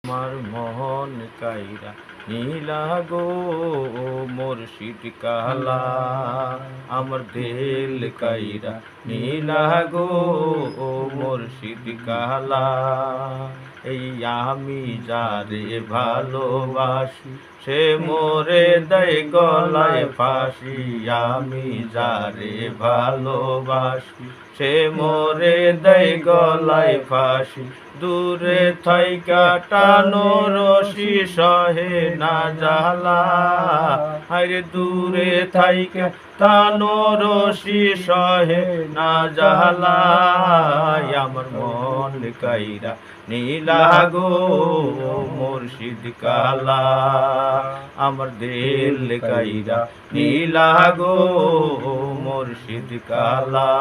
আমার মন কাইরা নীলা গো মুর্শিদ কালা, আমার দিল কাইরা নীলা গো মুর্শিদ কালা। এই আমি যারে ভালোবাসি সে মোরে দেয় গলায় ফাঁসি। আমি যারে ভালোবাসি সে মোরে দেয় গলায় ফাঁসি। দূরে থাইকা টানো রশি সহে না জ্বালা, আরে দূরে থাইকা টানো রশি সহে না জ্বালা। আমার মন কাইরা নীলা গো মুর্শিদ কালা, আমার দিল কাইরা নীলা গো মুর্শিদ কালা।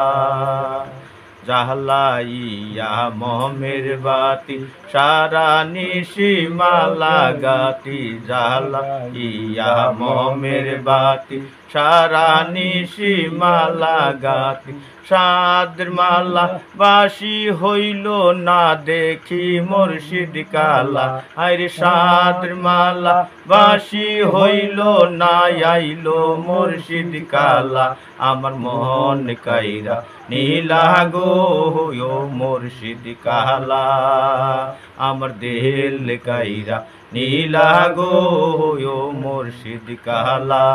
জ্বালাইয়া মোমের বাতি সারা নিশি মালা গাতি, জ্বালাইয়া মোমের বাতি সারা নিশি মালা গাতি। সাদের মালা বাসি হইল না দেখি মুর্শিদ কালা, আরে সাদের মালা বাসি হইল না আইলো মুর্শিদ কালা। আমার মন কাইরা নীলা গো মুর্শিদ কালা, আমার দিল কাইরা নীলা গো মুর্শিদ কালা।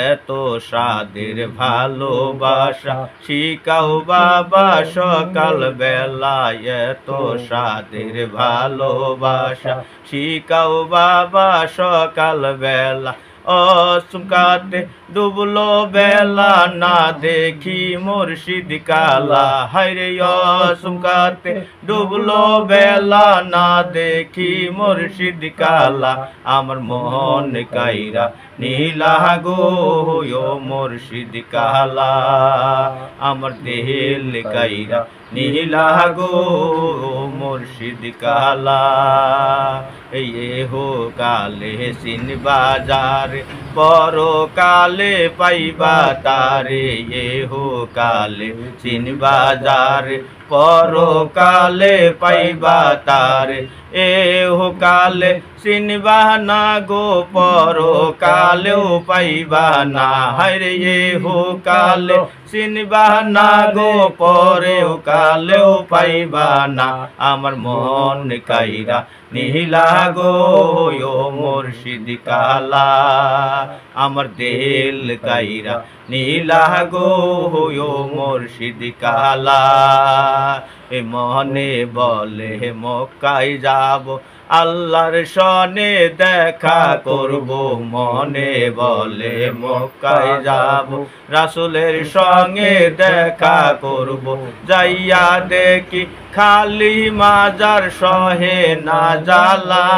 এত সাদের ভালোবাসা শিখাও বাবা সকাল বেলা, এত সাদের ভালোবাসা শিখাও বাবা সকাল বেলা। অসুকাতে ডুবলো বেলা না দেখি মুর্শিদ কালা, হায়রে অসুকাতে ডুবলো বেলা না দেখি মুর্শিদ কালা। আমার মন কাইরা নীলা গো মুর্শিদ কালা, আমার দিল কাইরা নীলা গো মুর্শিদ কালা। এই হো কালে সিন বাজার পর কালে পাইবা তারে, এ হো কালে সিন বাজার পর কালে পাইবা তারে। এ হো কালে চিনবা না গো পর কালেও পাইবা না, হায়রে এ হো কালে চিনবা না গো পরেও কালেও পাইবা না। আমার মন কাইরা নীলা গো মুর্শিদ কালা, আমার দিল কাইরা নীলা গো মুর্শিদ কালা। এ মনে বলে মক্কায় যাব আল্লাহর সনে দেখা করব, মনে বলে মক্কায় যাব রাসূলের সঙ্গে দেখা করব। যাইয়া দেখি খালি মাজার সহে না জ্বালা।